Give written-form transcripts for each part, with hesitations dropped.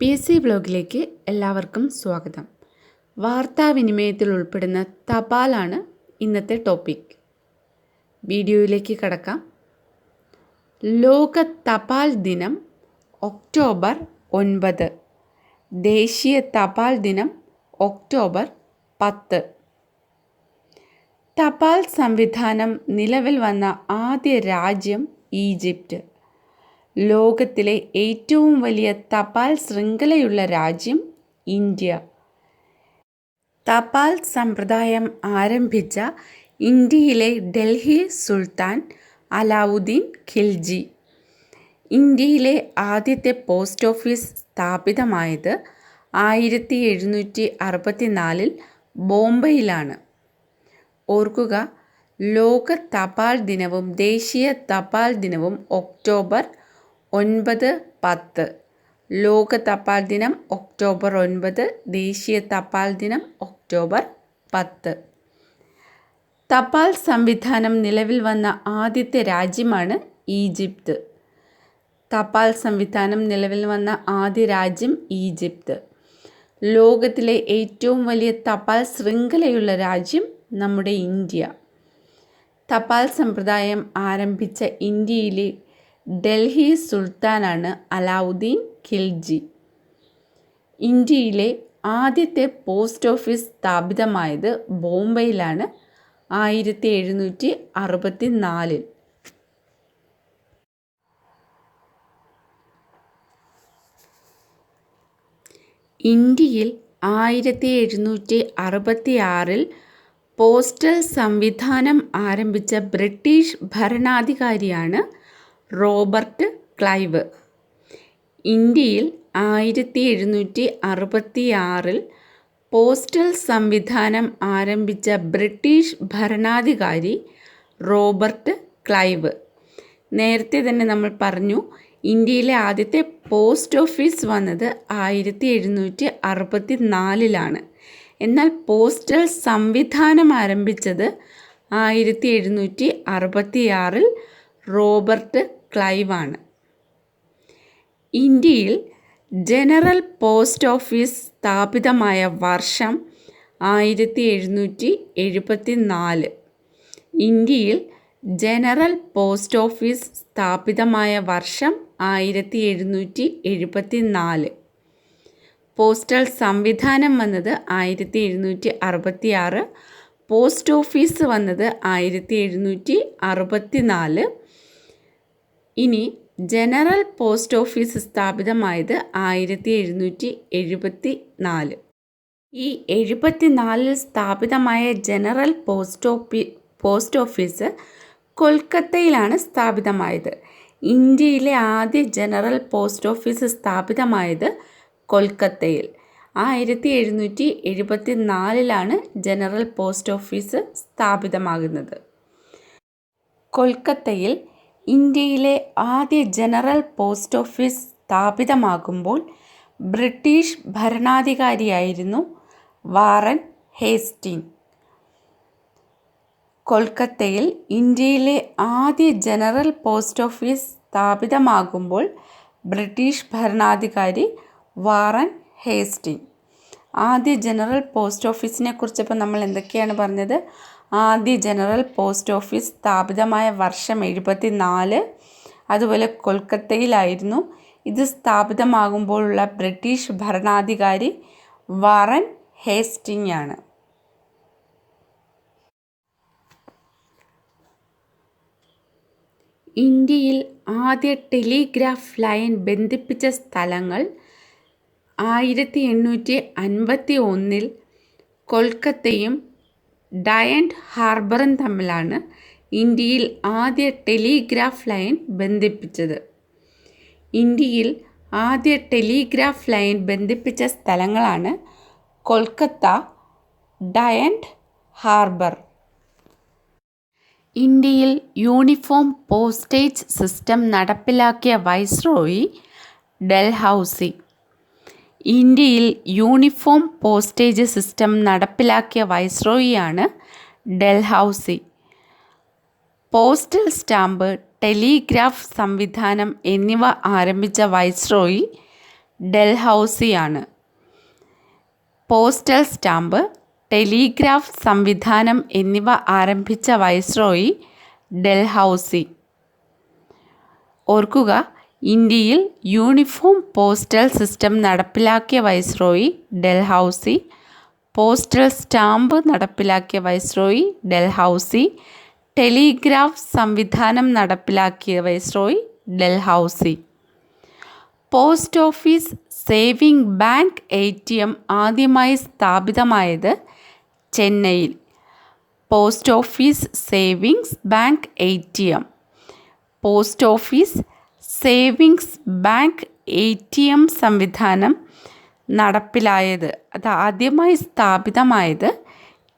PSC ബ്ലോഗിലേക്ക് എല്ലാവർക്കും സ്വാഗതം. വാർത്താവിനിമയത്തിൽ ഉൾപ്പെടുന്ന തപാലാണ് ഇന്നത്തെ ടോപ്പിക്. വീഡിയോയിലേക്ക് കടക്കാം. ലോക തപാൽ ദിനം ഒക്ടോബർ 9. ദേശീയ തപാൽ ദിനം ഒക്ടോബർ 10. തപാൽ സംവിധാനം നിലവിൽ വന്ന ആദ്യ രാജ്യം ഈജിപ്റ്റ്. ലോകത്തിലെ ഏറ്റവും വലിയ തപാൽ ശൃംഖലയുള്ള രാജ്യം ഇന്ത്യ. തപാൽ സമ്പ്രദായം ആരംഭിച്ച ഇന്ത്യയിലെ ഡൽഹി സുൽത്താൻ അലാവുദ്ദീൻ ഖിൽജി. ഇന്ത്യയിലെ ആദ്യത്തെ പോസ്റ്റ് ഓഫീസ് സ്ഥാപിതമായത് 1764 ബോംബെയിലാണ്. ഓർക്കുക, ലോക തപാൽ ദിനവും ദേശീയ തപാൽ ദിനവും ഒക്ടോബർ 9, 10. ലോക തപാൽ ദിനം ഒക്ടോബർ 9, ദേശീയ തപാൽ ദിനം ഒക്ടോബർ 10. തപാൽ സംവിധാനം നിലവിൽ വന്ന ആദ്യത്തെ രാജ്യമാണ് ഈജിപ്ത്. തപാൽ സംവിധാനം നിലവിൽ വന്ന ആദ്യ രാജ്യം ഈജിപ്ത്. ലോകത്തിലെ ഏറ്റവും വലിയ തപാൽ ശൃംഖലയുള്ള രാജ്യം നമ്മുടെ ഇന്ത്യ. തപാൽ സമ്പ്രദായം ആരംഭിച്ച ഇന്ത്യയിലെ ഡൽഹി സുൽത്താനാണ് അലാവുദ്ദീൻ ഖിൽജി. ഇന്ത്യയിലെ ആദ്യത്തെ പോസ്റ്റ് ഓഫീസ് സ്ഥാപിതമായത് ബോംബെയിലാണ് 1764. ഇന്ത്യയിൽ 1766 പോസ്റ്റൽ സംവിധാനം ആരംഭിച്ച ബ്രിട്ടീഷ് ഭരണാധികാരിയാണ് റോബർട്ട് ക്ലൈവ്. ഇന്ത്യയിൽ 1766 പോസ്റ്റൽ സംവിധാനം ആരംഭിച്ച ബ്രിട്ടീഷ് ഭരണാധികാരി റോബർട്ട് ക്ലൈവ്. നേരത്തെ തന്നെ നമ്മൾ പറഞ്ഞു, ഇന്ത്യയിലെ ആദ്യത്തെ പോസ്റ്റ് ഓഫീസ് വന്നത് 1764. എന്നാൽ പോസ്റ്റൽ സംവിധാനം ആരംഭിച്ചത് 1766 റോബർട്ട് ക്ലൈവാണ്. ഇന്ത്യയിൽ ജനറൽ പോസ്റ്റ് ഓഫീസ് സ്ഥാപിതമായ വർഷം 1774. ഇന്ത്യയിൽ ജനറൽ പോസ്റ്റ് ഓഫീസ് സ്ഥാപിതമായ വർഷം 1774. പോസ്റ്റൽ സംവിധാനം വന്നത് 1766. പോസ്റ്റ് ഓഫീസ് വന്നത് 1764. ഇനി ജനറൽ പോസ്റ്റ് ഓഫീസ് സ്ഥാപിതമായത് 1774. ഈ 74 സ്ഥാപിതമായ ജനറൽ പോസ്റ്റ് ഓഫീസ് കൊൽക്കത്തയിലാണ് സ്ഥാപിതമായത്. ഇന്ത്യയിലെ ആദ്യ ജനറൽ പോസ്റ്റ് ഓഫീസ് സ്ഥാപിതമായത് കൊൽക്കത്തയിൽ 1774 ജനറൽ പോസ്റ്റ് ഓഫീസ് സ്ഥാപിതമാകുന്നത്. കൊൽക്കത്തയിൽ ഇന്ത്യയിലെ ആദ്യ ജനറൽ പോസ്റ്റ് ഓഫീസ് സ്ഥാപിതമാകുമ്പോൾ ബ്രിട്ടീഷ് ഭരണാധികാരിയായിരുന്നു വാറൻ ഹേസ്റ്റിംഗ്. കൊൽക്കത്തയിൽ ഇന്ത്യയിലെ ആദ്യ ജനറൽ പോസ്റ്റ് ഓഫീസ് സ്ഥാപിതമാകുമ്പോൾ ബ്രിട്ടീഷ് ഭരണാധികാരി വാറൻ ഹേസ്റ്റിംഗ്. ആദ്യ ജനറൽ പോസ്റ്റ് ഓഫീസിനെ കുറിച്ചപ്പോൾ നമ്മൾ എന്തൊക്കെയാണ് പറഞ്ഞത്? ആദ്യ ജനറൽ പോസ്റ്റ് ഓഫീസ് സ്ഥാപിതമായ വർഷം 74. അതുപോലെ കൊൽക്കത്തയിലായിരുന്നു. ഇത് സ്ഥാപിതമാകുമ്പോഴുള്ള ബ്രിട്ടീഷ് ഭരണാധികാരി വാറൻ ഹേസ്റ്റിംഗ് ആണ്. ഇന്ത്യയിൽ ആദ്യ ടെലിഗ്രാഫ് ലൈൻ ബന്ധിപ്പിച്ച സ്ഥലങ്ങൾ 1851 കൊൽക്കത്തയും ഡയൻഡ് ഹാർബറും തമ്മിലാണ് ഇന്ത്യയിൽ ആദ്യ ടെലിഗ്രാഫ് ലൈൻ ബന്ധിപ്പിച്ചത്. ഇന്ത്യയിൽ ആദ്യ ടെലിഗ്രാഫ് ലൈൻ ബന്ധിപ്പിച്ച സ്ഥലങ്ങളാണ് കൊൽക്കത്ത, ഡയൻഡ് ഹാർബർ. ഇന്ത്യയിൽ യൂണിഫോം പോസ്റ്റേജ് സിസ്റ്റം നടപ്പിലാക്കിയ വൈസ്രോയി ഡൽഹൌസി. ഇന്ത്യയിൽ യൂണിഫോം പോസ്റ്റേജ് സിസ്റ്റം നടപ്പിലാക്കിയ വൈസ്രോയിയാണ് ഡൽഹൌസി. പോസ്റ്റൽ സ്റ്റാമ്പ്, ടെലിഗ്രാഫ് സംവിധാനം എന്നിവ ആരംഭിച്ച വൈസ്രോയി ഡൽഹൌസിയാണ്. പോസ്റ്റൽ സ്റ്റാമ്പ്, ടെലിഗ്രാഫ് സംവിധാനം എന്നിവ ആരംഭിച്ച വൈസ്രോയി ഡൽഹൌസി. ഓർക്കുക, ഇന്ത്യയിൽ യൂണിഫോം പോസ്റ്റൽ സിസ്റ്റം നടപ്പിലാക്കിയ വൈസ്രോയി ഡൽഹൌസി. പോസ്റ്റൽ സ്റ്റാമ്പ് നടപ്പിലാക്കിയ വൈസ്രോയി ഡൽഹൌസി. ടെലിഗ്രാഫ് സംവിധാനം നടപ്പിലാക്കിയ viceroy Dalhousie. Post office saving bank ATM ആദ്യമായി സ്ഥാപിതമായത് ചെന്നൈയിൽ. Post office savings bank ATM. Post office savings bank ATM സംവിധാനം നടപ്പിലായത്, അത് ആദ്യമായി സ്ഥാപിതമായത്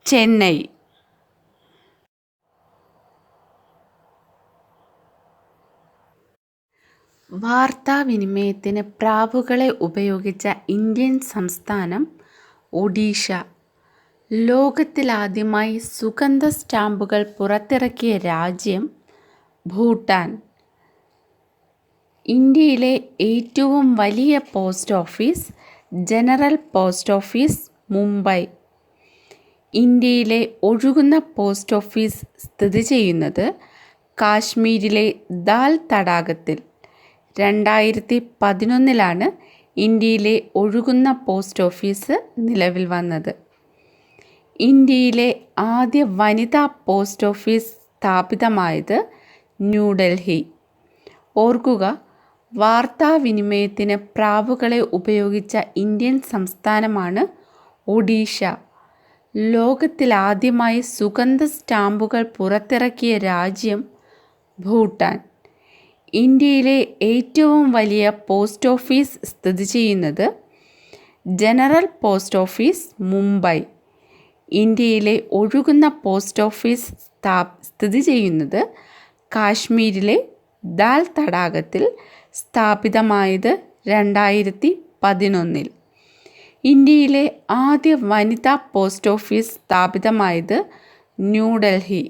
ചെന്നൈ. വാർത്താവിനിമയത്തിന് പ്രാവുകളെ ഉപയോഗിച്ച ഇന്ത്യൻ സംസ്ഥാനം ഒഡീഷ. ലോകത്തിലാദ്യമായി സുഗന്ധ സ്റ്റാമ്പുകൾ പുറത്തിറക്കിയ രാജ്യം ഭൂട്ടാൻ. ഇന്ത്യയിലെ ഏറ്റവും വലിയ post office general post office, Mumbai. ഇന്ത്യയിലെ ഒഴുകുന്ന പോസ്റ്റ് ഓഫീസ് സ്ഥിതി ചെയ്യുന്നത് കാശ്മീരിലെ ദാൽ തടാകത്തിൽ. 2011 ഇന്ത്യയിലെ ഒഴുകുന്ന പോസ്റ്റ് ഓഫീസ് നിലവിൽ വന്നത്. ഇന്ത്യയിലെ ആദ്യ വനിതാ പോസ്റ്റ് ഓഫീസ് സ്ഥാപിതമായത് ന്യൂഡൽഹി. ഓർക്കുക, വാർത്താവിനിമയത്തിന് പ്രാവുകളെ ഉപയോഗിച്ച ഇന്ത്യൻ സംസ്ഥാനമാണ് ഒഡീഷ. ലോകത്തിലാദ്യമായി സുഗന്ധ സ്റ്റാമ്പുകൾ പുറത്തിറക്കിയ രാജ്യം ഭൂട്ടാൻ. ഇന്ത്യയിലെ ഏറ്റവും വലിയ പോസ്റ്റ് ഓഫീസ് സ്ഥിതി ചെയ്യുന്നത് ജനറൽ പോസ്റ്റ് ഓഫീസ്, മുംബൈ. ഇന്ത്യയിലെ ഒഴുകുന്ന പോസ്റ്റ് ഓഫീസ് സ്ഥിതി ചെയ്യുന്നത് കാശ്മീരിലെ ദാൽ തടാകത്തിൽ. സ്ഥാപിതമായത് 2011. ഇന്ത്യയിലെ ആദ്യ വനിതാ പോസ്റ്റ് ഓഫീസ് സ്ഥാപിതമായത് ന്യൂഡൽഹി.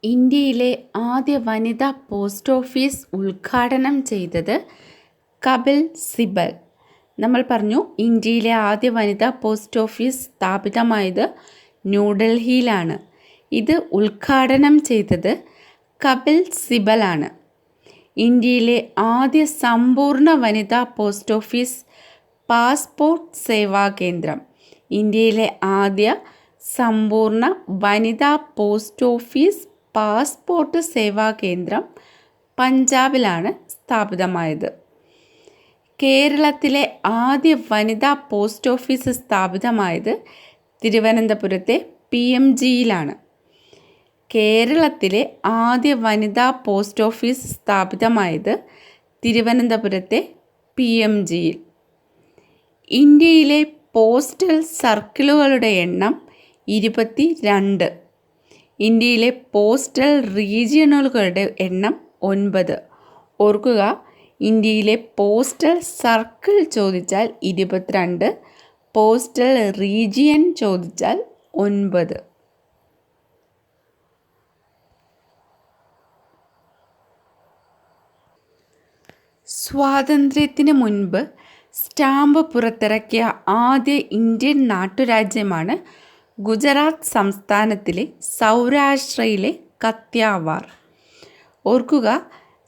ഇന്ത്യയിലെ ആദ്യ വനിതാ പോസ്റ്റ് ഓഫീസ് ഉദ്ഘാടനം ചെയ്തത് കപിൽ സിബൽ. നമ്മൾ പറഞ്ഞു, ഇന്ത്യയിലെ ആദ്യ വനിതാ പോസ്റ്റ് ഓഫീസ് സ്ഥാപിതമായത് ന്യൂഡൽഹിയിലാണ്. ഇത് ഉദ്ഘാടനം ചെയ്തത് കപിൽ സിബലാണ്. ഇന്ത്യയിലെ ആദ്യ സമ്പൂർണ്ണ വനിതാ പോസ്റ്റ് ഓഫീസ് പാസ്പോർട്ട് സേവാ കേന്ദ്രം. ഇന്ത്യയിലെ ആദ്യ സമ്പൂർണ്ണ വനിതാ പോസ്റ്റ് ഓഫീസ് പാസ്പോർട്ട് സേവാ കേന്ദ്രം പഞ്ചാബിലാണ് സ്ഥാപിതമായത്. കേരളത്തിലെ ആദ്യ വനിതാ പോസ്റ്റ് ഓഫീസ് സ്ഥാപിതമായത് തിരുവനന്തപുരത്തെ PMGയിലാണ്. കേരളത്തിലെ ആദ്യ വനിതാ പോസ്റ്റ് ഓഫീസ് സ്ഥാപിതമായത് തിരുവനന്തപുരത്തെ PMGയിൽ. ഇന്ത്യയിലെ പോസ്റ്റൽ സർക്കിളുകളുടെ എണ്ണം 22. ഇന്ത്യയിലെ പോസ്റ്റൽ റീജിയണുകളുടെ എണ്ണം 9. ഓർക്കുക, ഇന്ത്യയിലെ പോസ്റ്റൽ സർക്കിൾ ചോദിച്ചാൽ 22, പോസ്റ്റൽ റീജിയൻ ചോദിച്ചാൽ 9. സ്വാതന്ത്ര്യത്തിന് മുൻപ് സ്റ്റാമ്പ് പുറത്തിറക്കിയ ആദ്യ ഇന്ത്യൻ നാട്ടുരാജ്യമാണ് ഗുജറാത്ത് സംസ്ഥാനത്തിലെ സൗരാഷ്ട്രയിലെ കത്തിയാവാർ. ഓർക്കുക,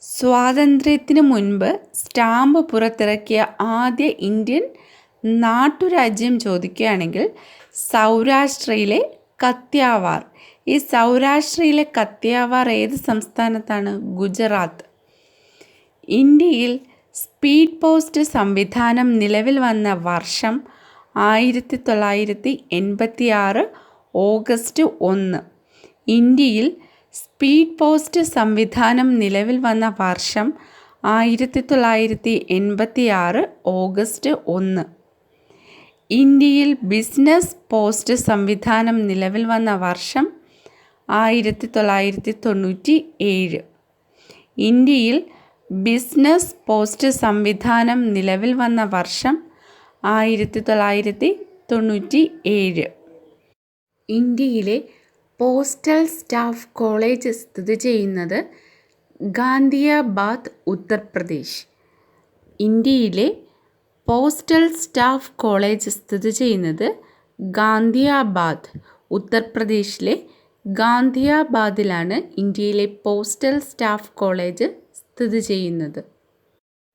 സ്വാതന്ത്ര്യത്തിന് മുൻപ് സ്റ്റാമ്പ് പുറത്തിറക്കിയ ആദ്യ ഇന്ത്യൻ നാട്ടുരാജ്യം ചോദിക്കുകയാണെങ്കിൽ സൗരാഷ്ട്രയിലെ കത്തിയാവാർ. ഈ സൗരാഷ്ട്രയിലെ കത്തിയാവാർ ഏത് സംസ്ഥാനത്താണ്? ഗുജറാത്ത്. ഇന്ത്യയിൽ സ്പീഡ് പോസ്റ്റ് സംവിധാനം നിലവിൽ വന്ന വർഷം 1986 ഓഗസ്റ്റ് 1. ഇന്ത്യയിൽ സ്പീഡ് പോസ്റ്റ് സംവിധാനം നിലവിൽ വന്ന വർഷം 1986 ഓഗസ്റ്റ് 1. ഇന്ത്യയിൽ ബിസിനസ് പോസ്റ്റ് സംവിധാനം നിലവിൽ വന്ന വർഷം 1997. ഇന്ത്യയിൽ ബിസിനസ് പോസ്റ്റ് സംവിധാനം നിലവിൽ വന്ന വർഷം 1997. ഇന്ത്യയിലെ പോസ്റ്റൽ സ്റ്റാഫ് കോളേജ് സ്ഥിതി ചെയ്യുന്നത് ഗാന്ധിയാബാദ്, ഉത്തർപ്രദേശ്. ഇന്ത്യയിലെ പോസ്റ്റൽ സ്റ്റാഫ് കോളേജ് സ്ഥിതി ചെയ്യുന്നത് ഗാന്ധിയാബാദ്, ഉത്തർപ്രദേശിലെ ഗാന്ധിയാബാദിലാണ് ഇന്ത്യയിലെ പോസ്റ്റൽ സ്റ്റാഫ് കോളേജ് സ്ഥിതി ചെയ്യുന്നത്.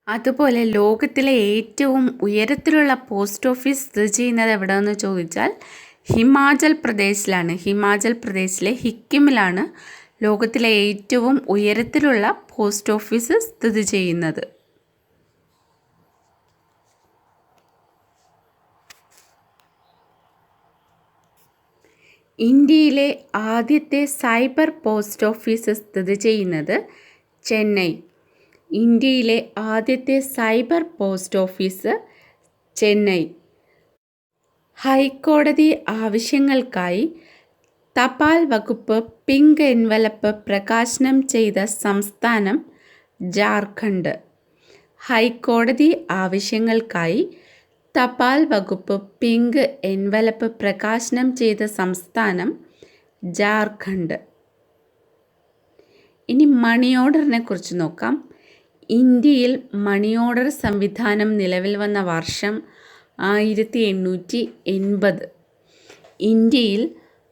അതുപോലെ ലോകത്തിലെ ഏറ്റവും ഉയരത്തിലുള്ള പോസ്റ്റ് ഓഫീസ് സ്ഥിതി ചെയ്യുന്നത് എവിടെയെന്ന് ചോദിച്ചാൽ ഹിമാചൽ പ്രദേശിലാണ്. ഹിമാചൽ പ്രദേശിലെ ഹിക്കിമിലാണ് ലോകത്തിലെ ഏറ്റവും ഉയരത്തിലുള്ള പോസ്റ്റ് ഓഫീസ് സ്ഥിതി ചെയ്യുന്നത്. ഇന്ത്യയിലെ ആദ്യത്തെ സൈബർ പോസ്റ്റ് ഓഫീസ് സ്ഥിതി ചെയ്യുന്നത് ചെന്നൈ. ഇന്ത്യയിലെ ആദ്യത്തെ സൈബർ പോസ്റ്റ് ഓഫീസ് ചെന്നൈ. ഹൈക്കോടതി ആവശ്യങ്ങൾക്കായി തപാൽ വകുപ്പ് പിങ്ക് എൻവലപ്പ് പ്രകാശനം ചെയ്ത സംസ്ഥാനം ജാർഖണ്ഡ്. ഹൈക്കോടതി ആവശ്യങ്ങൾക്കായി തപാൽ വകുപ്പ് പിങ്ക് എൻവലപ്പ് പ്രകാശനം ചെയ്ത സംസ്ഥാനം ജാർഖണ്ഡ്. ഇനി മണി ഓർഡറിനെ കുറിച്ച് നോക്കാം. ഇന്ത്യയിൽ മണി ഓർഡർ സംവിധാനം നിലവിൽ വന്ന വർഷം 1880. ഇന്ത്യയിൽ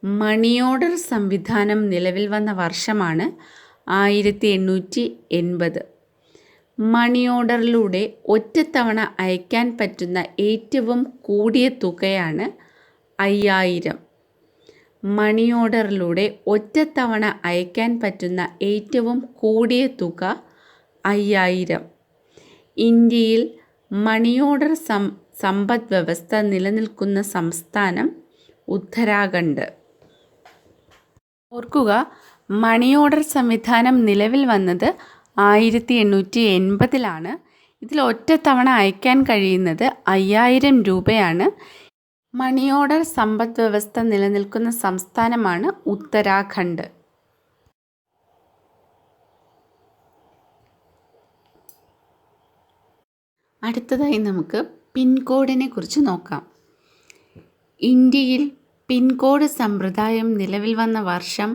മണി ഓർഡർ സംവിധാനം നിലവിൽ വന്ന വർഷമാണ് 1880. മണി ഓർഡറിലൂടെ ഒറ്റത്തവണ അയക്കാൻ പറ്റുന്ന ഏറ്റവും കൂടിയ തുകയാണ് 5000. മണി ഓർഡറിലൂടെ ഒറ്റത്തവണ അയക്കാൻ പറ്റുന്ന ഏറ്റവും കൂടിയ തുക 5000. ഇന്ത്യയിൽ മണി ഓർഡർ സമ്പദ് വ്യവസ്ഥ നിലനിൽക്കുന്ന സംസ്ഥാനം ഉത്തരാഖണ്ഡ്. ഓർക്കുക, മണി ഓർഡർ സംവിധാനം നിലവിൽ വന്നത് 1880. ഇതിൽ ഒറ്റത്തവണ അയക്കാൻ കഴിയുന്നത് 5000 രൂപയാണ്. മണി ഓർഡർ സമ്പദ് വ്യവസ്ഥ നിലനിൽക്കുന്ന സംസ്ഥാനമാണ് ഉത്തരാഖണ്ഡ്. അടുത്തതായി നമുക്ക് പിൻകോഡിനെ കുറിച്ച് നോക്കാം. ഇന്ത്യയിൽ പിൻകോഡ് സമ്പ്രദായം നിലവിൽ വന്ന വർഷം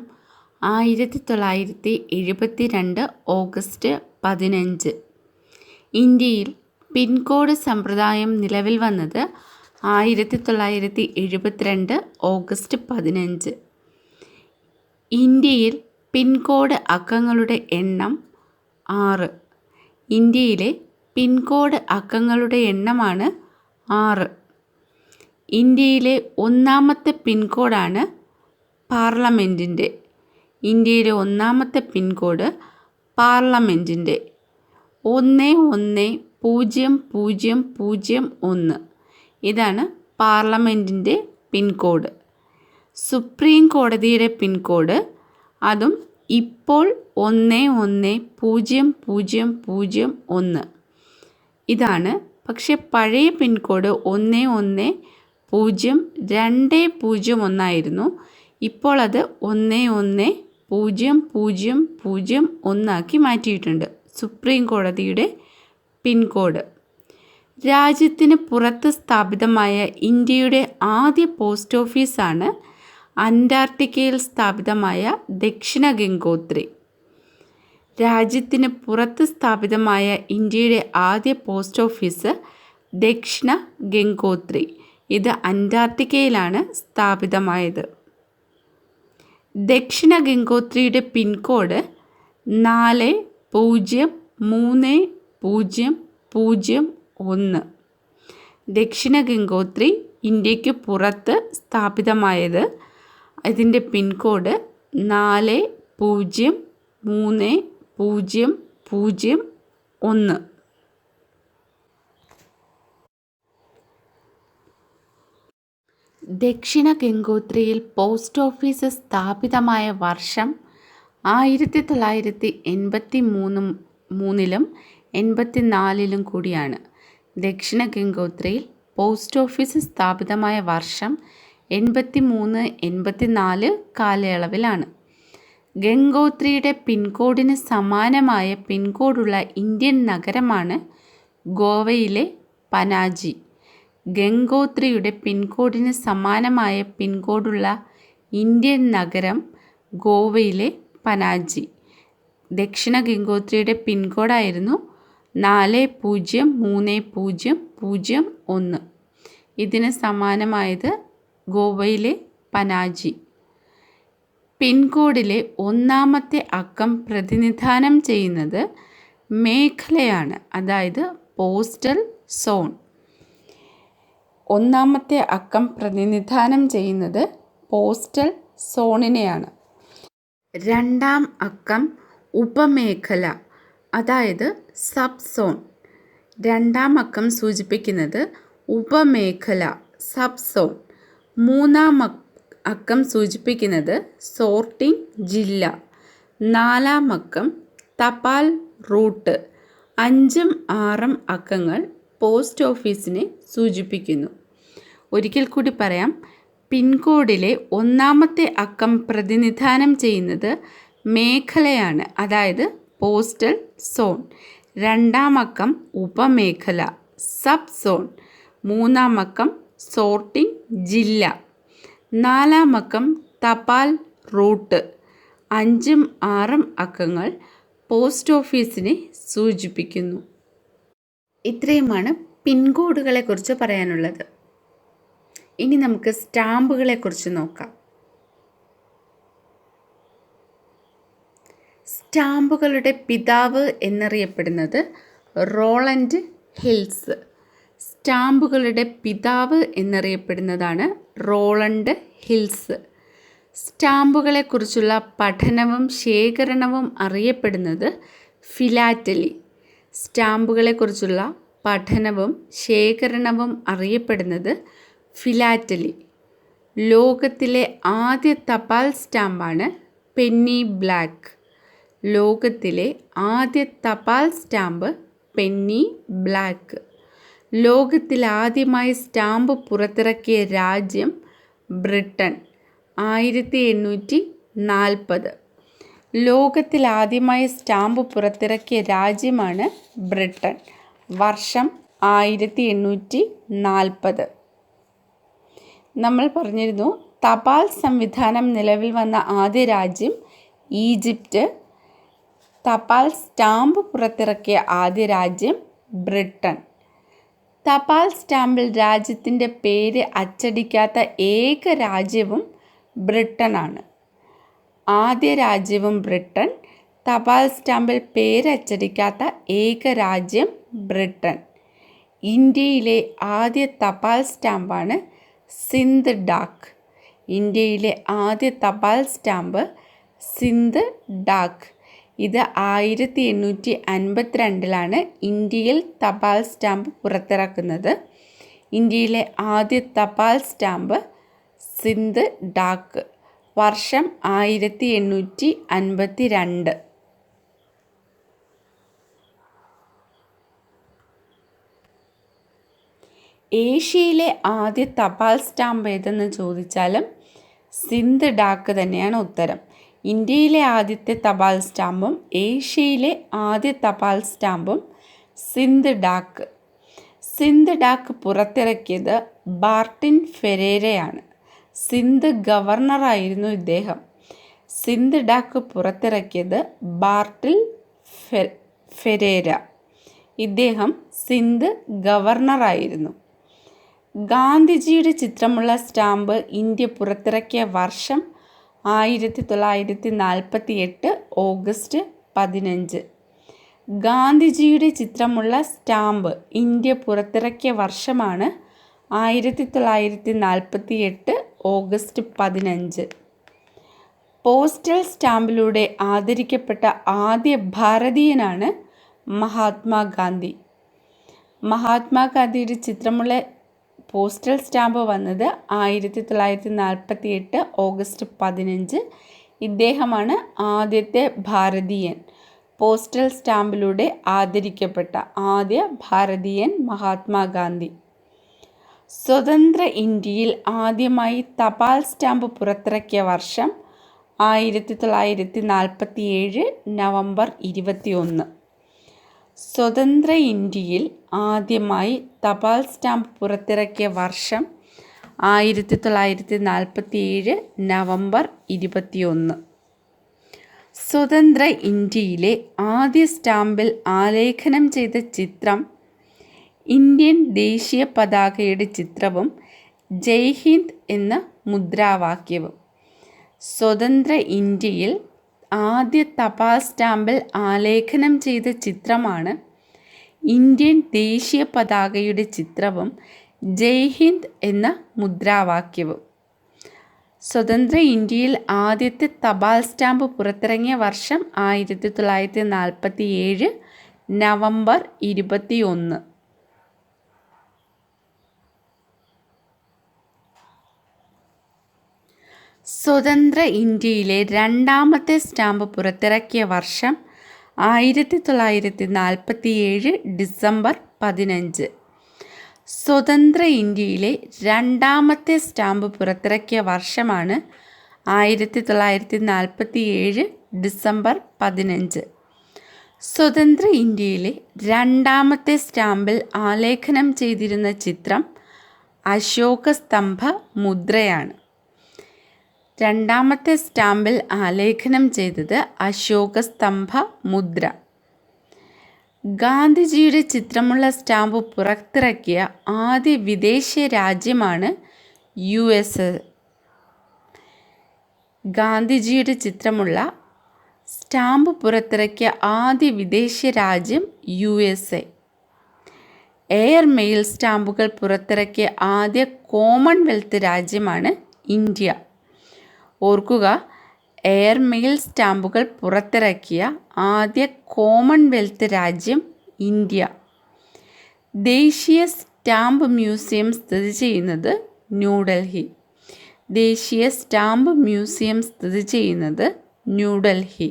1972 ഓഗസ്റ്റ് 15. ഇന്ത്യയിൽ പിൻകോഡ് സമ്പ്രദായം നിലവിൽ വന്നത് 1972 ഓഗസ്റ്റ് 15. ഇന്ത്യയിൽ പിൻകോഡ് അക്കങ്ങളുടെ എണ്ണം 6. ഇന്ത്യയിലെ പിൻകോഡ് അക്കങ്ങളുടെ എണ്ണമാണ് 6. ഇന്ത്യയിലെ ഒന്നാമത്തെ പിൻകോഡാണ് പാർലമെൻറ്റിൻ്റെ. ഇന്ത്യയിലെ ഒന്നാമത്തെ പിൻകോഡ് പാർലമെൻറ്റിൻ്റെ 110001. ഇതാണ് പാർലമെൻറ്റിൻ്റെ പിൻകോഡ്. സുപ്രീം കോടതിയുടെ പിൻകോഡ് അതും ഇപ്പോൾ 110001. ഇതാണ്. പക്ഷേ പഴയ പിൻകോഡ് 110201 ആയിരുന്നു. ഇപ്പോൾ അത് 110001 ആക്കി മാറ്റിയിട്ടുണ്ട്. സുപ്രീം കോടതിയുടെ പിൻകോഡ്. രാജ്യത്തിന് പുറത്ത് സ്ഥാപിതമായ ഇന്ത്യയുടെ ആദ്യ പോസ്റ്റ് ഓഫീസാണ് അന്റാർട്ടിക്കയിൽ സ്ഥാപിതമായ ദക്ഷിണ ഗംഗോത്രി. രാജ്യത്തിന് പുറത്ത് സ്ഥാപിതമായ ഇന്ത്യയുടെ ആദ്യ പോസ്റ്റ് ഓഫീസ് ദക്ഷിണ ഗംഗോത്രി. ഇത് അന്റാർട്ടിക്കയിലാണ് സ്ഥാപിതമായത്. ദക്ഷിണ ഗംഗോത്രിയുടെ പിൻകോഡ് 403001. ദക്ഷിണ ഗംഗോത്രി ഇന്ത്യക്ക് പുറത്ത് സ്ഥാപിതമായത്. ഇതിൻ്റെ പിൻകോഡ് 403001. ദക്ഷിണ ഗംഗോത്രിയിൽ പോസ്റ്റ് ഓഫീസ് സ്ഥാപിതമായ വർഷം 1983 84 കൂടിയാണ്. ദക്ഷിണ ഗംഗോത്രിയിൽ പോസ്റ്റ് ഓഫീസ് സ്ഥാപിതമായ വർഷം 83-84 കാലയളവിലാണ്. ഗംഗോത്രിയുടെ പിൻകോഡിന് സമാനമായ പിൻകോഡുള്ള ഇന്ത്യൻ നഗരമാണ് ഗോവയിലെ പനാജി. ഗംഗോത്രിയുടെ പിൻകോഡിന് സമാനമായ പിൻകോഡുള്ള ഇന്ത്യൻ നഗരം ഗോവയിലെ പനാജി. ദക്ഷിണ ഗംഗോത്രിയുടെ പിൻകോഡായിരുന്നു 403001. ഇതിന് സമാനമായത് ഗോവയിലെ പനാജി. പിൻകോഡിലെ ഒന്നാമത്തെ അക്കം പ്രതിനിധാനം ചെയ്യുന്നത് മേഖലയാണ്, അതായത് പോസ്റ്റൽ സോൺ. ഒന്നാമത്തെ അക്കം പ്രതിനിധാനം ചെയ്യുന്നത് പോസ്റ്റൽ സോണിനെയാണ്. രണ്ടാം അക്കം ഉപമേഖല, അതായത് സബ് സോൺ. രണ്ടാം അക്കം സൂചിപ്പിക്കുന്നത് ഉപമേഖല, സബ് സോൺ. മൂന്നാം അക്കം സൂചിപ്പിക്കുന്നത് സോർട്ടിംഗ് ജില്ല. നാലാം അക്കം തപാൽ റൂട്ട്. 5ഉം 6ഉം അക്കങ്ങൾ പോസ്റ്റ് ഓഫീസിനെ സൂചിപ്പിക്കുന്നു. ഒരിക്കൽ കൂടി പറയാം. പിൻകോഡിലെ ഒന്നാമത്തെ അക്കം പ്രതിനിധാനം ചെയ്യുന്നത് മേഖലയാണ്, അതായത് പോസ്റ്റൽ സോൺ. രണ്ടാം അക്കം ഉപമേഖല, സബ് സോൺ. മൂന്നാം അക്കം സോർട്ടിംഗ് ജില്ല. നാലാം അക്കം തപാൽ റൂട്ട്. 5ഉം 6ഉം അക്കങ്ങൾ പോസ്റ്റ് ഓഫീസിനെ സൂചിപ്പിക്കുന്നു. ഇത്രയുമാണ് പിൻകോഡുകളെക്കുറിച്ച് പറയാനുള്ളത്. ഇനി നമുക്ക് സ്റ്റാമ്പുകളെക്കുറിച്ച് നോക്കാം. സ്റ്റാമ്പുകളുടെ പിതാവ് എന്നറിയപ്പെടുന്നത് റോളണ്ട് ഹിൽസ്. സ്റ്റാമ്പുകളുടെ പിതാവ് എന്നറിയപ്പെടുന്നതാണ് റോളണ്ട് ഹിൽസ്. സ്റ്റാമ്പുകളെക്കുറിച്ചുള്ള പഠനവും ശേഖരണവും അറിയപ്പെടുന്നത് ഫിലാറ്റലി. സ്റ്റാമ്പുകളെക്കുറിച്ചുള്ള പഠനവും ശേഖരണവും അറിയപ്പെടുന്നത് ഫിലാറ്റലി. ലോകത്തിലെ ആദ്യ തപാൽ സ്റ്റാമ്പാണ് പെന്നി ബ്ലാക്ക്. ലോകത്തിലെ ആദ്യ തപാൽ സ്റ്റാമ്പ് പെന്നി ബ്ലാക്ക്. ലോകത്തിലാദ്യമായി സ്റ്റാമ്പ് പുറത്തിറക്കിയ രാജ്യം ബ്രിട്ടൻ, 1840. ലോകത്തിലാദ്യമായി സ്റ്റാമ്പ് പുറത്തിറക്കിയ രാജ്യമാണ് ബ്രിട്ടൻ. വർഷം 1840. നമ്മൾ പറഞ്ഞിരുന്നു തപാൽ സംവിധാനം നിലവിൽ വന്ന ആദ്യ രാജ്യം ഈജിപ്റ്റ്. തപാൽ സ്റ്റാമ്പ് പുറത്തിറക്കിയ ആദ്യ രാജ്യം ബ്രിട്ടൻ. തപാൽ സ്റ്റാമ്പിൽ രാജ്യത്തിൻ്റെ പേര് അച്ചടിക്കാത്ത ഏക രാജ്യവും ബ്രിട്ടനാണ്. ആദ്യ രാജ്യവും ബ്രിട്ടൻ. തപാൽ സ്റ്റാമ്പിൽ പേരച്ചടിക്കാത്ത ഏക രാജ്യം ബ്രിട്ടൻ. ഇന്ത്യയിലെ ആദ്യ തപാൽ സ്റ്റാമ്പാണ് സിന്ധ് ഡാക്ക്. ഇന്ത്യയിലെ ആദ്യ തപാൽ സ്റ്റാമ്പ് സിന്ധ് ഡാക്ക്. ഇത് 1852 ഇന്ത്യയിൽ തപാൽ സ്റ്റാമ്പ് പുറത്തിറക്കുന്നത്. ഇന്ത്യയിലെ ആദ്യ തപാൽ സ്റ്റാമ്പ് സിന്ധ് ഡാക്ക്. വർഷം 1852. ഏഷ്യയിലെ ആദ്യ തപാൽ സ്റ്റാമ്പ് ഏതെന്ന് ചോദിച്ചാലും സിന്ധ് ഡാക്ക് തന്നെയാണ് ഉത്തരം. ഇന്ത്യയിലെ ആദ്യത്തെ തപാൽ സ്റ്റാമ്പും ഏഷ്യയിലെ ആദ്യ തപാൽ സ്റ്റാമ്പും സിന്ധ് ഡാക്ക്. സിന്ധ് ഡാക്ക് പുറത്തിറക്കിയത് ബാർട്ടിൻ ഫെരേരയാണ്. സിന്ധ് ഗവർണറായിരുന്നു ഇദ്ദേഹം. സിന്ധ് ഡാക്ക് പുറത്തിറക്കിയത് ബാർട്ടിൽ ഫെരേര. ഇദ്ദേഹം സിന്ധ് ഗവർണറായിരുന്നു. ഗാന്ധിജിയുടെ ചിത്രമുള്ള സ്റ്റാമ്പ് ഇന്ത്യ പുറത്തിറക്കിയ വർഷം 1948 ഓഗസ്റ്റ് 15. ഗാന്ധിജിയുടെ ചിത്രമുള്ള സ്റ്റാമ്പ് ഇന്ത്യ പുറത്തിറക്കിയ വർഷമാണ് 1948 ഓഗസ്റ്റ് 15. പോസ്റ്റൽ സ്റ്റാമ്പിലൂടെ ആദരിക്കപ്പെട്ട ആദ്യ ഭാരതീയനാണ് മഹാത്മാഗാന്ധി. മഹാത്മാഗാന്ധിയുടെ ചിത്രമുള്ള പോസ്റ്റൽ സ്റ്റാമ്പ് വന്നത് 1948 ഓഗസ്റ്റ് 15. ഇദ്ദേഹമാണ് ആദ്യത്തെ ഭാരതീയൻ. പോസ്റ്റൽ സ്റ്റാമ്പിലൂടെ ആദരിക്കപ്പെട്ട ആദ്യ ഭാരതീയൻ മഹാത്മാഗാന്ധി. സ്വതന്ത്ര ഇന്ത്യയിൽ ആദ്യമായി തപാൽ സ്റ്റാമ്പ് പുറത്തിറക്കിയ വർഷം 1947 നവംബർ 21. സ്വതന്ത്ര ഇന്ത്യയിൽ ആദ്യമായി തപാൽ സ്റ്റാമ്പ് പുറത്തിറക്കിയ വർഷം 1947 നവംബർ 21. സ്വതന്ത്ര ഇന്ത്യയിലെ ആദ്യ സ്റ്റാമ്പിൽ ആലേഖനം ചെയ്ത ചിത്രം ഇന്ത്യൻ ദേശീയ പതാകയുടെ ചിത്രവും ജയ് ഹിന്ദ് എന്ന മുദ്രാവാക്യവും. സ്വതന്ത്ര ഇന്ത്യയിൽ ആദ്യ തപാൽ സ്റ്റാമ്പിൽ ആലേഖനം ചെയ്ത ചിത്രമാണ് ഇന്ത്യൻ ദേശീയ പതാകയുടെ ചിത്രവും ജയ് ഹിന്ദ് എന്ന മുദ്രാവാക്യവും. സ്വതന്ത്ര ഇന്ത്യയിൽ ആദ്യത്തെ തപാൽ സ്റ്റാമ്പ് പുറത്തിറങ്ങിയ വർഷം 1947 നവംബർ 21. സ്വതന്ത്ര ഇന്ത്യയിലെ രണ്ടാമത്തെ സ്റ്റാമ്പ് പുറത്തിറക്കിയ വർഷം 1947 ഡിസംബർ 15. സ്വതന്ത്ര ഇന്ത്യയിലെ രണ്ടാമത്തെ സ്റ്റാമ്പ് പുറത്തിറക്കിയ വർഷമാണ് 1947 ഡിസംബർ 15. സ്വതന്ത്ര ഇന്ത്യയിലെ രണ്ടാമത്തെ സ്റ്റാമ്പിൽ ആലേഖനം ചെയ്തിരുന്ന ചിത്രം അശോക സ്തംഭ മുദ്രയാണ്. രണ്ടാമത്തെ സ്റ്റാമ്പിൽ ആലേഖനം ചെയ്തത് അശോക സ്തംഭ മുദ്ര. ഗാന്ധിജിയുടെ ചിത്രമുള്ള സ്റ്റാമ്പ് പുറത്തിറക്കിയ ആദ്യ വിദേശ രാജ്യമാണ് USA. ഗാന്ധിജിയുടെ ചിത്രമുള്ള സ്റ്റാമ്പ് പുറത്തിറക്കിയ ആദ്യ വിദേശ രാജ്യം USA. എയർ മെയിൽ സ്റ്റാമ്പുകൾ പുറത്തിറക്കിയ ആദ്യ കോമൺവെൽത്ത് രാജ്യമാണ് ഇന്ത്യ. ഓർക്കുക, എയർ മെയിൽ സ്റ്റാമ്പുകൾ പുറത്തിറക്കിയ ആദ്യ കോമൺവെൽത്ത് രാജ്യം ഇന്ത്യ. ദേശീയ സ്റ്റാമ്പ് മ്യൂസിയം സ്ഥിതി ചെയ്യുന്നത് ന്യൂഡൽഹി. ദേശീയ സ്റ്റാമ്പ് മ്യൂസിയം സ്ഥിതി ചെയ്യുന്നത് ന്യൂഡൽഹി.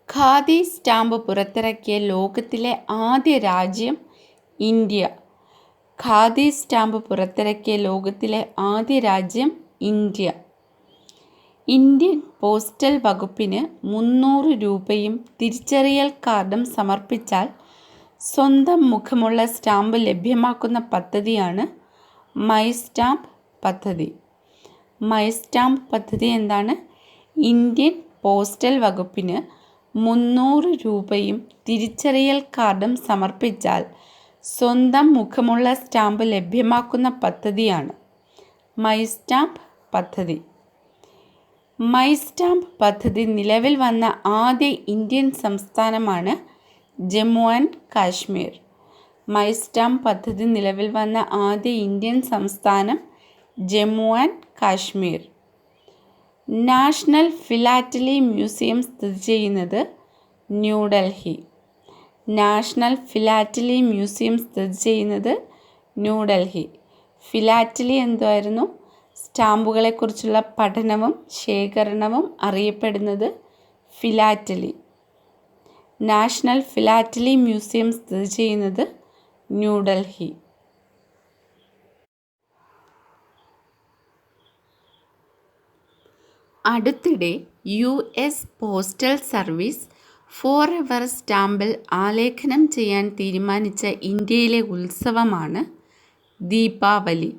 ഖാദി സ്റ്റാമ്പ് പുറത്തിറക്കിയ ലോകത്തിലെ ആദ്യ രാജ്യം ഇന്ത്യ. ഖാദി സ്റ്റാമ്പ് പുറത്തിറക്കിയ ലോകത്തിലെ ആദ്യ രാജ്യം ഇന്ത്യ. ഇന്ത്യൻ പോസ്റ്റൽ വകുപ്പിന് 300 രൂപയും തിരിച്ചറിയൽ കാർഡും സമർപ്പിച്ചാൽ സ്വന്തം മുഖമുള്ള സ്റ്റാമ്പ് ലഭ്യമാക്കുന്ന പദ്ധതിയാണ് മൈ സ്റ്റാമ്പ് പദ്ധതി. മൈ സ്റ്റാമ്പ് പദ്ധതി എന്താണ്? ഇന്ത്യൻ പോസ്റ്റൽ വകുപ്പിന് 300 രൂപയും തിരിച്ചറിയൽ കാർഡും സമർപ്പിച്ചാൽ സ്വന്തം മുഖമുള്ള സ്റ്റാമ്പ് ലഭ്യമാക്കുന്ന പദ്ധതിയാണ് മൈ സ്റ്റാമ്പ് പദ്ധതി. മൈ സ്റ്റാമ്പ് പദ്ധതി നിലവിൽ വന്ന ആദ്യ ഇന്ത്യൻ സംസ്ഥാനമാണ് Jammu and Kashmir. My stamp പദ്ധതി നിലവിൽ വന്ന ആദ്യ ഇന്ത്യൻ സംസ്ഥാനം Jammu and Kashmir. National philately museum സ്ഥിതി ചെയ്യുന്നത് ന്യൂഡൽഹി. നാഷണൽ ഫിലാറ്റലി മ്യൂസിയം സ്ഥിതി ചെയ്യുന്നത് ന്യൂഡൽഹി. ഫിലാറ്റലി എന്തായിരുന്നു? സ്റ്റാമ്പുകളെക്കുറിച്ചുള്ള പഠനവും ശേഖരണവും അറിയപ്പെടുന്നത് ഫിലാറ്റലി. നാഷണൽ ഫിലാറ്റലി മ്യൂസിയം സ്ഥിതി ചെയ്യുന്നത് ന്യൂഡൽഹി. അടുത്തിടെ US പോസ്റ്റൽ സർവീസ് ഫോറെവർ സ്റ്റാമ്പിൽ ആലേഖനം ചെയ്യാൻ തീരുമാനിച്ച ഇന്ത്യയിലെ ഉത്സവമാണ് Deepavali.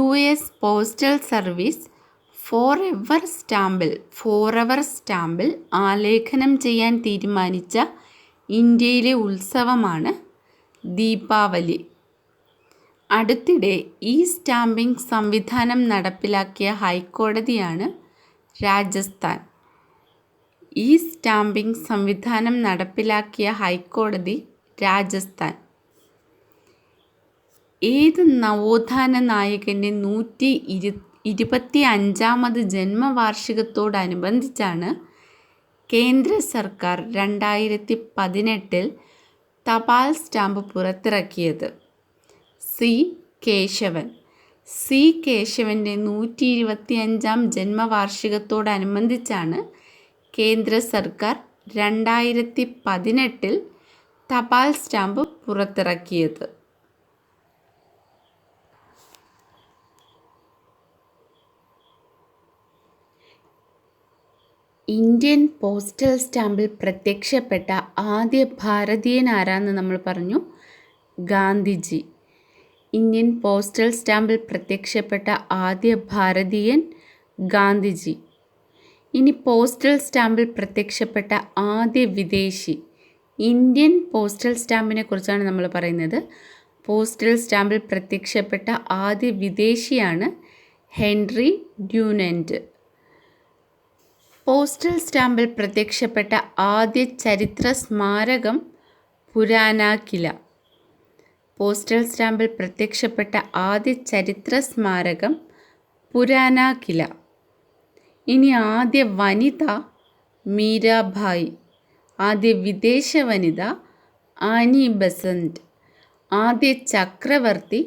US postal service forever സ്റ്റാമ്പിൽ ആലേഖനം ചെയ്യാൻ തീരുമാനിച്ച ഇന്ത്യയിലെ ഉത്സവമാണ് ദീപാവലി. അടുത്തിടെ ഈ സ്റ്റാമ്പിംഗ് സംവിധാനം നടപ്പിലാക്കിയ ഹൈക്കോടതിയാണ് രാജസ്ഥാൻ. ഈ സ്റ്റാമ്പിംഗ് സംവിധാനം നടപ്പിലാക്കിയ ഹൈക്കോടതി രാജസ്ഥാൻ. ഏത് നവോത്ഥാന നായകൻ്റെ 125ാമത് ജന്മവാർഷികത്തോടനുബന്ധിച്ചാണ് കേന്ദ്ര സർക്കാർ 2018 തപാൽ സ്റ്റാമ്പ് പുറത്തിറക്കിയത്? സി കേശവൻ. സി കേശവൻ്റെ 125ാം ജന്മവാർഷികത്തോടനുബന്ധിച്ചാണ് കേന്ദ്ര സർക്കാർ 2018 തപാൽ സ്റ്റാമ്പ് പുറത്തിറക്കിയത്. ഇന്ത്യൻ പോസ്റ്റൽ സ്റ്റാമ്പിൽ പ്രത്യക്ഷപ്പെട്ട ആദ്യ ഭാരതീയൻ ആരാന്ന് നമ്മൾ പറഞ്ഞു? ഗാന്ധിജി. ഇന്ത്യൻ പോസ്റ്റൽ സ്റ്റാമ്പിൽ പ്രത്യക്ഷപ്പെട്ട ആദ്യ ഭാരതീയൻ ഗാന്ധിജി. ഇനി പോസ്റ്റൽ സ്റ്റാമ്പിൽ പ്രത്യക്ഷപ്പെട്ട ആദ്യ വിദേശി. ഇന്ത്യൻ പോസ്റ്റൽ സ്റ്റാമ്പിനെ കുറിച്ചാണ് നമ്മൾ പറയുന്നത്. പോസ്റ്റൽ സ്റ്റാമ്പിൽ പ്രത്യക്ഷപ്പെട്ട ആദ്യ വിദേശിയാണ് ഹെൻറി ഡ്യൂനന്റ്. പോസ്റ്റൽ സ്റ്റാമ്പിൽ പ്രത്യക്ഷപ്പെട്ട ആദ്യ ചരിത്ര സ്മാരകം പുരാന കില. പോസ്റ്റൽ സ്റ്റാമ്പിൽ പ്രത്യക്ഷപ്പെട്ട ആദ്യ ചരിത്ര സ്മാരകം പുരാന കില. ഇനി ആദ്യ വനിത മീരാഭായ്. ആദ്യ വിദേശ വനിത ആനി ബസന്റ്. ആദ്യ ചക്രവർത്തി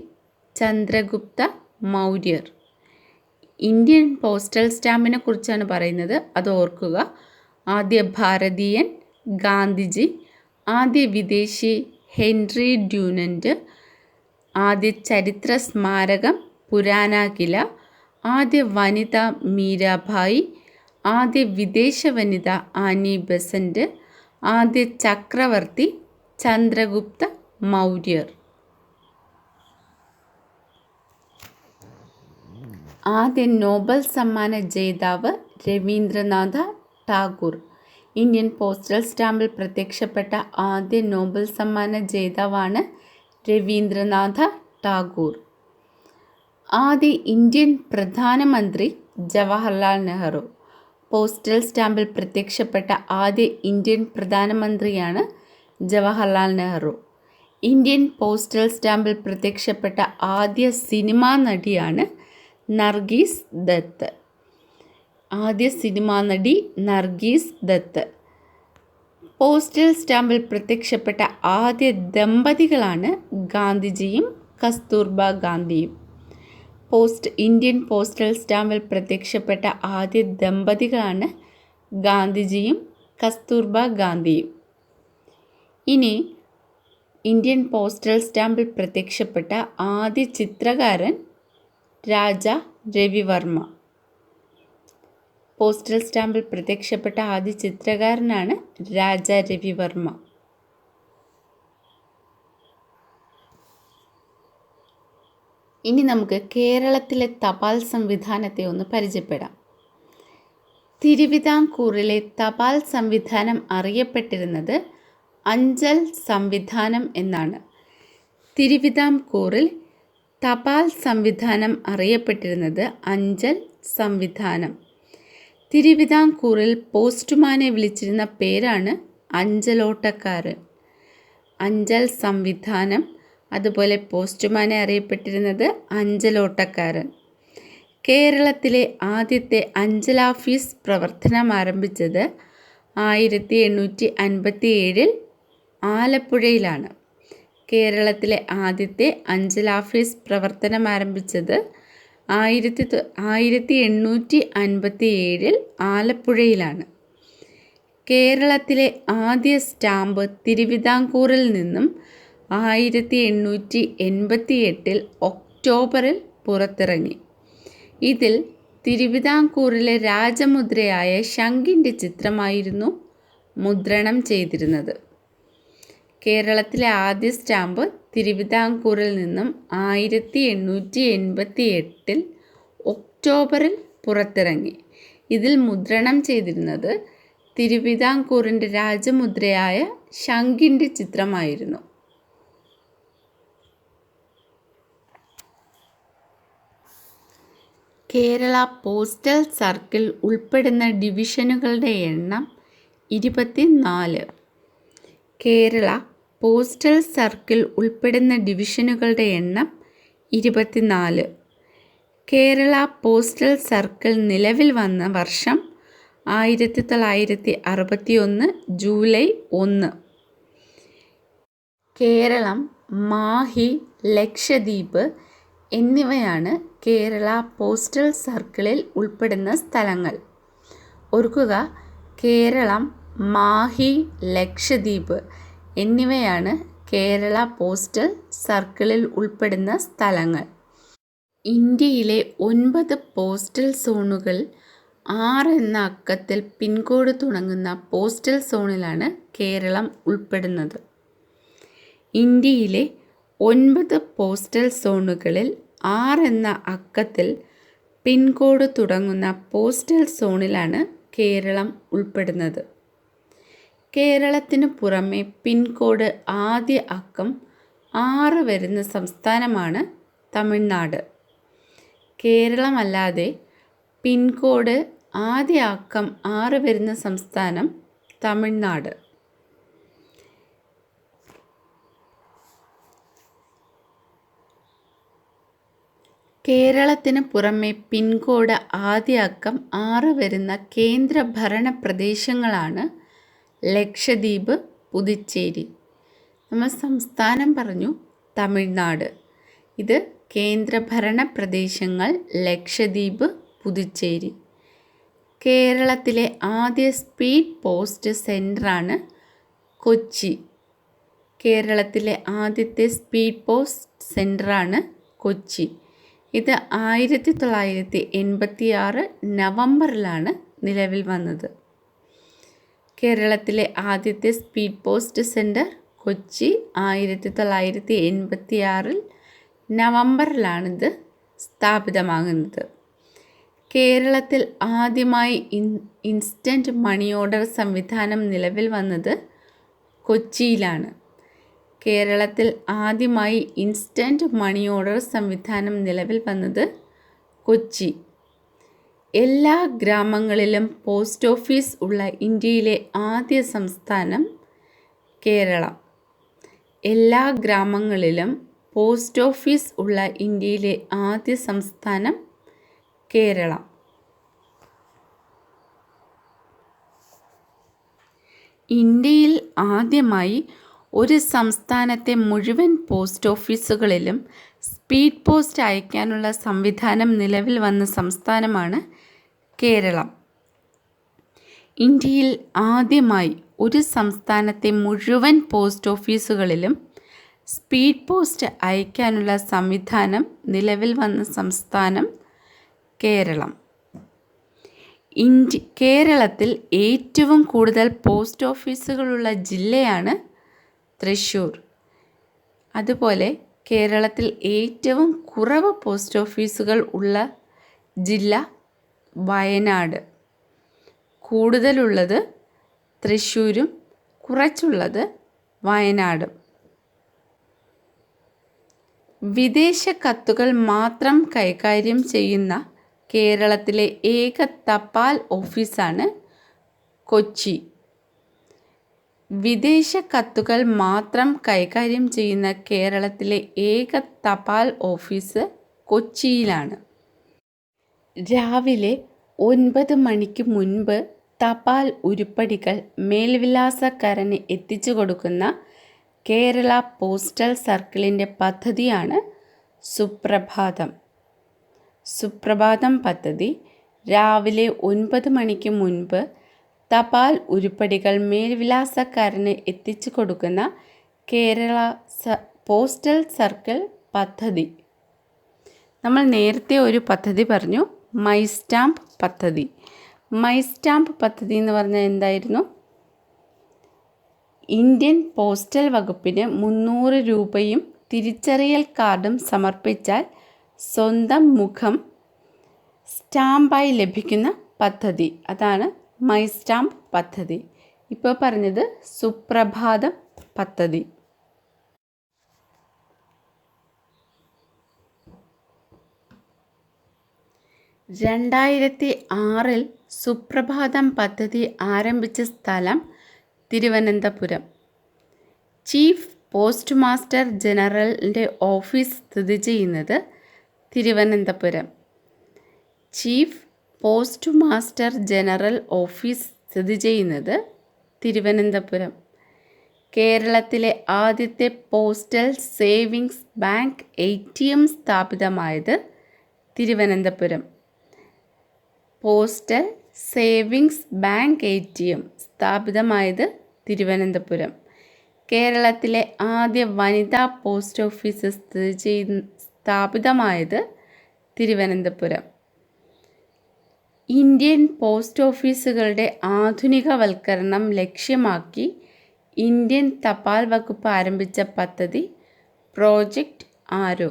ചന്ദ്രഗുപ്ത മൗര്യർ. ഇന്ത്യൻ പോസ്റ്റൽ സ്റ്റാമ്പിനെ കുറിച്ചാണ് പറയുന്നത്, അത് ഓർക്കുക. ആദ്യ ഭാരതീയൻ ഗാന്ധിജി, ആദ്യ വിദേശി ഹെൻറി ഡ്യൂനന്റ്, ആദ്യ ചരിത്ര സ്മാരകം പുരാന കില, ആദ്യ വനിത മീരാഭായി, ആദ്യ വിദേശ വനിത ആനി ബസന്റ്, ആദ്യ ചക്രവർത്തി ചന്ദ്രഗുപ്ത മൗര്യർ. ആദ്യ നോബൽ സമ്മാന ജേതാവ് രവീന്ദ്രനാഥ ടാഗോർ. ഇന്ത്യൻ പോസ്റ്റൽ സ്റ്റാമ്പിൽ പ്രത്യക്ഷപ്പെട്ട ആദ്യ നോബൽ സമ്മാന ജേതാവാണ് രവീന്ദ്രനാഥ ടാഗോർ. ആദ്യ ഇന്ത്യൻ പ്രധാനമന്ത്രി ജവഹർലാൽ നെഹ്റു. പോസ്റ്റൽ സ്റ്റാമ്പിൽ പ്രത്യക്ഷപ്പെട്ട ആദ്യ ഇന്ത്യൻ പ്രധാനമന്ത്രിയാണ് ജവഹർലാൽ നെഹ്റു. ഇന്ത്യൻ പോസ്റ്റൽ സ്റ്റാമ്പിൽ പ്രത്യക്ഷപ്പെട്ട ആദ്യ സിനിമാ നടിയാണ് നർഗീസ് ദത്ത്. ആദ്യ സിനിമാ നടി നർഗീസ് ദത്ത്. പോസ്റ്റൽ സ്റ്റാമ്പിൽ പ്രത്യക്ഷപ്പെട്ട ആദ്യ ദമ്പതികളാണ് ഗാന്ധിജിയും കസ്തൂർബ ഗാന്ധിയും. ഇന്ത്യൻ പോസ്റ്റൽ സ്റ്റാമ്പിൽ പ്രത്യക്ഷപ്പെട്ട ആദ്യ ദമ്പതികളാണ് ഗാന്ധിജിയും കസ്തൂർബ ഗാന്ധിയും. ഇനി ഇന്ത്യൻ പോസ്റ്റൽ സ്റ്റാമ്പിൽ പ്രത്യക്ഷപ്പെട്ട ആദ്യ ചിത്രകാരൻ രാജ രവിവർമ്മ. പോസ്റ്റൽ സ്റ്റാമ്പിൽ പ്രത്യക്ഷപ്പെട്ട ആദ്യ ചിത്രകാരനാണ് രാജ രവിവർമ്മ. ഇനി നമുക്ക് കേരളത്തിലെ തപാൽ സംവിധാനത്തെ ഒന്ന് പരിചയപ്പെടാം. തിരുവിതാംകൂറിലെ തപാൽ സംവിധാനം അറിയപ്പെട്ടിരുന്നത് അഞ്ചൽ സംവിധാനം എന്നാണ്. തിരുവിതാംകൂറിൽ തപാൽ സംവിധാനം അറിയപ്പെട്ടിരുന്നത് അഞ്ചൽ സംവിധാനം. തിരുവിതാംകൂറിൽ പോസ്റ്റുമാനെ വിളിച്ചിരുന്ന പേരാണ് അഞ്ചലോട്ടക്കാരൻ. അഞ്ചൽ സംവിധാനം, അതുപോലെ പോസ്റ്റുമാനെ അറിയപ്പെട്ടിരുന്നത് അഞ്ചലോട്ടക്കാരൻ. കേരളത്തിലെ ആദ്യത്തെ അഞ്ചലാഫീസ് പ്രവർത്തനം ആരംഭിച്ചത് 1857 ആലപ്പുഴയിലാണ്. കേരളത്തിലെ ആദ്യത്തെ അഞ്ചലാഫീസ് പ്രവർത്തനം ആരംഭിച്ചത് 1857 ആലപ്പുഴയിലാണ്. കേരളത്തിലെ ആദ്യ സ്റ്റാമ്പ് തിരുവിതാംകൂറിൽ നിന്നും 1888 ഒക്ടോബറിൽ പുറത്തിറങ്ങി. ഇതിൽ തിരുവിതാംകൂറിലെ രാജമുദ്രയായ ശംഖിൻ്റെ ചിത്രമായിരുന്നു മുദ്രണം ചെയ്തിരുന്നത്. കേരളത്തിലെ ആദ്യ സ്റ്റാമ്പ് തിരുവിതാംകൂറിൽ നിന്നും 1888 ഒക്ടോബറിൽ പുറത്തിറങ്ങി. ഇതിൽ മുദ്രണം ചെയ്തിരുന്നത് തിരുവിതാംകൂറിൻ്റെ രാജമുദ്രയായ ശംഖിൻ്റെ ചിത്രമായിരുന്നു. കേരള പോസ്റ്റൽ സർക്കിൾ ഉൾപ്പെടുന്ന ഡിവിഷനുകളുടെ എണ്ണം 24. കേരള പോസ്റ്റൽ സർക്കിൾ ഉൾപ്പെടുന്ന ഡിവിഷനുകളുടെ എണ്ണം 24. കേരള പോസ്റ്റൽ സർക്കിൾ നിലവിൽ വന്ന വർഷം 1961 ജൂലൈ 1. കേരളം, മാഹി, ലക്ഷദ്വീപ് എന്നിവയാണ് കേരള പോസ്റ്റൽ സർക്കിളിൽ ഉൾപ്പെടുന്ന സ്ഥലങ്ങൾ. ഓർക്കുക, കേരളം, മാഹി, ലക്ഷദ്വീപ് എന്നിവയാണ് കേരള പോസ്റ്റൽ സർക്കിളിൽ ഉൾപ്പെടുന്ന സ്ഥലങ്ങൾ. ഇന്ത്യയിലെ 9 പോസ്റ്റൽ സോണുകൾ 6 എന്ന അക്കത്തിൽ പിൻകോഡ് തുടങ്ങുന്ന പോസ്റ്റൽ സോണിലാണ് കേരളം ഉൾപ്പെടുന്നത്. ഇന്ത്യയിലെ 9 പോസ്റ്റൽ സോണുകളിൽ 6 എന്ന അക്കത്തിൽ പിൻകോഡ് തുടങ്ങുന്ന പോസ്റ്റൽ സോണിലാണ് കേരളം ഉൾപ്പെടുന്നത്. കേരളത്തിനു പുറമെ പിൻകോഡ് ആദ്യ അക്കം 6 വരുന്ന സംസ്ഥാനമാണ് തമിഴ്നാട്. കേരളമല്ലാതെ പിൻകോഡ് ആദ്യ അക്കം 6 വരുന്ന സംസ്ഥാനം തമിഴ്നാട്. കേരളത്തിന് പുറമെ പിൻകോഡ് ആദ്യ അക്കം 6 വരുന്ന കേന്ദ്രഭരണ പ്രദേശങ്ങളാണ് ലക്ഷദ്വീപ്, പുതുച്ചേരി. നമ്മൾ സംസ്ഥാനം പറഞ്ഞു തമിഴ്നാട്. ഇത് കേന്ദ്രഭരണ പ്രദേശങ്ങൾ ലക്ഷദ്വീപ്, പുതുച്ചേരി. കേരളത്തിലെ ആദ്യ സ്പീഡ് പോസ്റ്റ് സെൻ്ററാണ് കൊച്ചി. കേരളത്തിലെ ആദ്യത്തെ സ്പീഡ് പോസ്റ്റ് സെൻ്ററാണ് കൊച്ചി. ഇത് 1986 നവംബറിലാണ് നിലവിൽ വന്നത്. കേരളത്തിലെ ആദ്യത്തെ സ്പീഡ് പോസ്റ്റ് സെൻ്റർ കൊച്ചി 1986 നവംബറിലാണിത് സ്ഥാപിതമാകുന്നത്. കേരളത്തിൽ ആദ്യമായി ഇൻസ്റ്റൻറ്റ് മണി ഓർഡർ സംവിധാനം നിലവിൽ വന്നത് കൊച്ചിയിലാണ്. കേരളത്തിൽ ആദ്യമായി ഇൻസ്റ്റൻറ്റ് മണി ഓർഡർ സംവിധാനം നിലവിൽ വന്നത് കൊച്ചി. എല്ലാ ഗ്രാമങ്ങളിലും പോസ്റ്റ് ഓഫീസ് ഉള്ള ഇന്ത്യയിലെ ആദ്യ സംസ്ഥാനം കേരളം. എല്ലാ ഗ്രാമങ്ങളിലും പോസ്റ്റ് ഓഫീസ് ഉള്ള ഇന്ത്യയിലെ ആദ്യ സംസ്ഥാനം കേരളം. ഇന്ത്യയിൽ ആദ്യമായി ഒരു സംസ്ഥാനത്തെ മുഴുവൻ പോസ്റ്റ് ഓഫീസുകളിലും സ്പീഡ് പോസ്റ്റ് അയക്കാനുള്ള സംവിധാനം നിലവിൽ വന്ന സംസ്ഥാനമാണ് കേരളം. ഇന്ത്യയിൽ ആദ്യമായി ഒരു സംസ്ഥാനത്തെ മുഴുവൻ പോസ്റ്റ് ഓഫീസുകളിലും സ്പീഡ് പോസ്റ്റ് അയക്കാനുള്ള സംവിധാനം നിലവിൽ വന്ന സംസ്ഥാനം കേരളം. കേരളത്തിൽ ഏറ്റവും കൂടുതൽ പോസ്റ്റ് ഓഫീസുകളുള്ള ജില്ലയാണ് തൃശ്ശൂർ. അതുപോലെ കേരളത്തിൽ ഏറ്റവും കുറവ് പോസ്റ്റ് ഓഫീസുകൾ ഉള്ള ജില്ല വയനാട്. കൂടുതലുള്ളത് തൃശ്ശൂരും കുറച്ചുള്ളത് വയനാടും. വിദേശ കത്തുകൾ മാത്രം കൈകാര്യം ചെയ്യുന്ന കേരളത്തിലെ ഏക തപാൽ ഓഫീസാണ് കൊച്ചി. വിദേശ കത്തുകൾ മാത്രം കൈകാര്യം ചെയ്യുന്ന കേരളത്തിലെ ഏക തപാൽ ഓഫീസ് കൊച്ചിയിലാണ്. രാവിലെ 9 മണിക്ക് മുൻപ് തപാൽ ഉരുപ്പടികൾ മേൽവിലാസക്കാരന് എത്തിച്ചു കൊടുക്കുന്ന കേരള പോസ്റ്റൽ സർക്കിളിൻ്റെ പദ്ധതിയാണ് സുപ്രഭാതം. സുപ്രഭാതം പദ്ധതി രാവിലെ 9 മണിക്ക് മുൻപ് തപാൽ ഉരുപ്പടികൾ മേൽവിലാസക്കാരന് എത്തിച്ചു കൊടുക്കുന്ന കേരള പോസ്റ്റൽ സർക്കിൾ പദ്ധതി. നമ്മൾ നേരത്തെ ഒരു പദ്ധതി പറഞ്ഞു, മൈ സ്റ്റാമ്പ് പദ്ധതി. മൈ സ്റ്റാമ്പ് പദ്ധതി എന്ന് പറഞ്ഞാൽ എന്തായിരുന്നു? ഇന്ത്യൻ പോസ്റ്റൽ വകുപ്പിന് 300 രൂപയും തിരിച്ചറിയൽ കാർഡും സമർപ്പിച്ചാൽ സ്വന്തം മുഖം സ്റ്റാമ്പായി ലഭിക്കുന്ന പദ്ധതി. അതാണ് മൈ സ്റ്റാമ്പ് പദ്ധതി. ഇപ്പോൾ പറഞ്ഞത് സുപ്രഭാതം പദ്ധതി. (2006) സുപ്രഭാതം പദ്ധതി ആരംഭിച്ച സ്ഥലം തിരുവനന്തപുരം. ചീഫ് പോസ്റ്റ് മാസ്റ്റർ ജനറലിൻ്റെ ഓഫീസ് സ്ഥിതി ചെയ്യുന്നത് Thiruvananthapuram. Chief post master general office സ്ഥിതി ചെയ്യുന്നത് തിരുവനന്തപുരം. കേരളത്തിലെ ആദ്യത്തെ പോസ്റ്റൽ സേവിങ്സ് ബാങ്ക് ATM സ്ഥാപിതമായത് Thiruvananthapuram. Postal savings bank ATM സ്ഥാപിതമായത് തിരുവനന്തപുരം. കേരളത്തിലെ ആദ്യ വനിതാ പോസ്റ്റ് ഓഫീസ് സ്ഥാപിതമായത് തിരുവനന്തപുരം. ഇന്ത്യൻ പോസ്റ്റ് ഓഫീസുകളുടെ ആധുനികവൽക്കരണം ലക്ഷ്യമാക്കി ഇന്ത്യൻ തപാൽ വകുപ്പ് ആരംഭിച്ച പദ്ധതി പ്രോജക്റ്റ് ആരോ.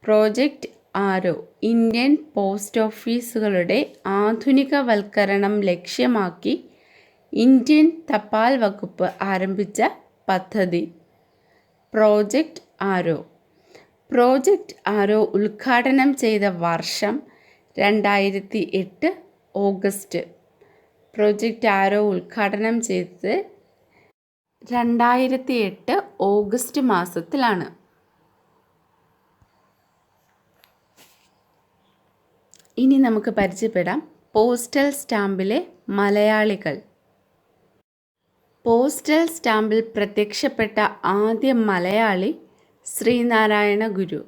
പ്രോജക്റ്റ് ആരോ ഇന്ത്യൻ പോസ്റ്റ് ഓഫീസുകളുടെ ആധുനികവൽക്കരണം ലക്ഷ്യമാക്കി ഇന്ത്യൻ തപാൽ വകുപ്പ് ആരംഭിച്ച പദ്ധതി പ്രോജക്റ്റ് ആരോ. പ്രോജക്റ്റ് ആരോ ഉദ്ഘാടനം ചെയ്ത വർഷം 2008 ഓഗസ്റ്റ്. പ്രോജക്റ്റ് ആരോ ഉദ്ഘാടനം ചെയ്തത് 2008 ഓഗസ്റ്റ് മാസത്തിലാണ്. ഇനി നമുക്ക് പരിചയപ്പെടാം പോസ്റ്റൽ സ്റ്റാമ്പിലെ മലയാളികൾ. പോസ്റ്റൽ സ്റ്റാമ്പിൽ പ്രത്യക്ഷപ്പെട്ട ആദ്യ മലയാളി ശ്രീനാരായണ ഗുരു.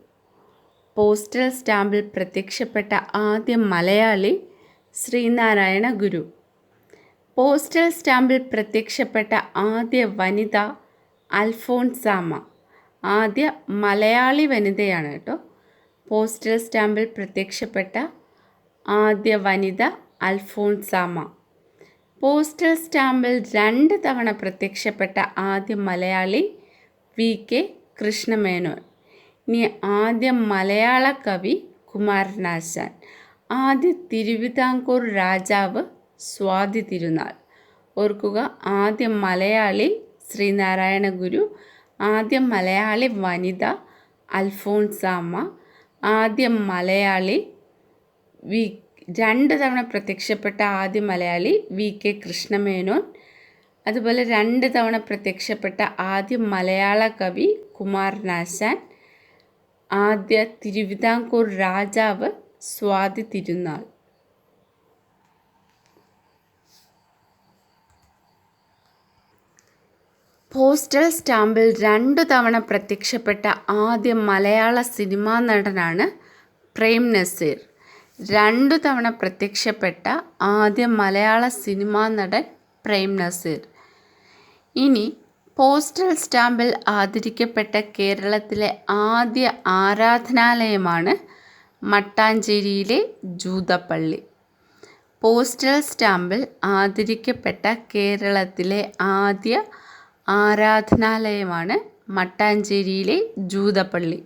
പോസ്റ്റൽ സ്റ്റാമ്പിൽ പ്രത്യക്ഷപ്പെട്ട ആദ്യ മലയാളി ശ്രീനാരായണ ഗുരു. പോസ്റ്റൽ സ്റ്റാമ്പിൽ പ്രത്യക്ഷപ്പെട്ട ആദ്യ വനിത അൽഫോൺസാമ്മ. ആദ്യ മലയാളി വനിതയാണ് കേട്ടോ. പോസ്റ്റൽ സ്റ്റാമ്പിൽ പ്രത്യക്ഷപ്പെട്ട ആദ്യ വനിത അൽഫോൺസാമ്മ. പോസ്റ്റൽ സ്റ്റാമ്പിൽ 2 തവണ പ്രത്യക്ഷപ്പെട്ട ആദ്യ മലയാളി VK കൃഷ്ണമേനോൻ. ഇനി ആദ്യ മലയാള കവി കുമാരനാശാൻ. ആദ്യ തിരുവിതാംകൂർ രാജാവ് സ്വാതി തിരുനാൾ. ഓർക്കുക, ആദ്യ മലയാളി ശ്രീനാരായണ ഗുരു, ആദ്യ മലയാളി വനിത അൽഫോൺസാമ്മ, ആദ്യ മലയാളി 2 തവണ പ്രത്യക്ഷപ്പെട്ട ആദ്യ മലയാളി VK കൃഷ്ണമേനോൻ. അതുപോലെ 2 തവണ പ്രത്യക്ഷപ്പെട്ട ആദ്യ മലയാള കവി കുമാരനാശാൻ, ആദ്യ തിരുവിതാംകൂർ രാജാവ് സ്വാതി തിരുനാൾ. പോസ്റ്റൽ സ്റ്റാമ്പിൽ 2 തവണ പ്രത്യക്ഷപ്പെട്ട ആദ്യ മലയാള സിനിമാ നടനാണ് പ്രേം നസീർ. 2 തവണ പ്രത്യക്ഷപ്പെട്ട ആദ്യ മലയാള സിനിമാ നടൻ പ്രേം നസീർ. ഇനി പോസ്റ്റൽ സ്റ്റാമ്പിൽ ആദരിക്കപ്പെട്ട കേരളത്തിലെ ആദ്യ ആരാധനാലയമാണ് മട്ടാഞ്ചേരിയിലെ ജൂതപ്പള്ളി. പോസ്റ്റൽ സ്റ്റാമ്പിൽ ആദരിക്കപ്പെട്ട കേരളത്തിലെ ആദ്യ ആരാധനാലയമാണ് മട്ടാഞ്ചേരിയിലെ ജൂതപ്പള്ളി.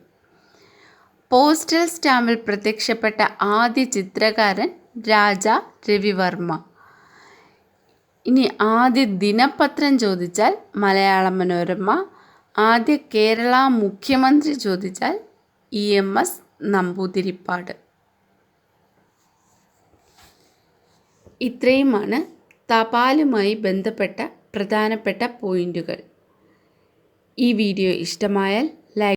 പോസ്റ്റൽ സ്റ്റാമ്പിൽ പ്രത്യക്ഷപ്പെട്ട ആദ്യ ചിത്രകാരൻ രാജാ രവിവർമ്മ. ഇനി ആദ്യ ദിനപത്രം ചോദിച്ചാൽ മലയാള മനോരമ. ആദ്യ കേരള മുഖ്യമന്ത്രി ചോദിച്ചാൽ EMS നമ്പൂതിരിപ്പാട്. ഇത്രയുമാണ് തപാലുമായി ബന്ധപ്പെട്ട പ്രധാനപ്പെട്ട പോയിന്റുകൾ. ഈ വീഡിയോ ഇഷ്ടമായാൽ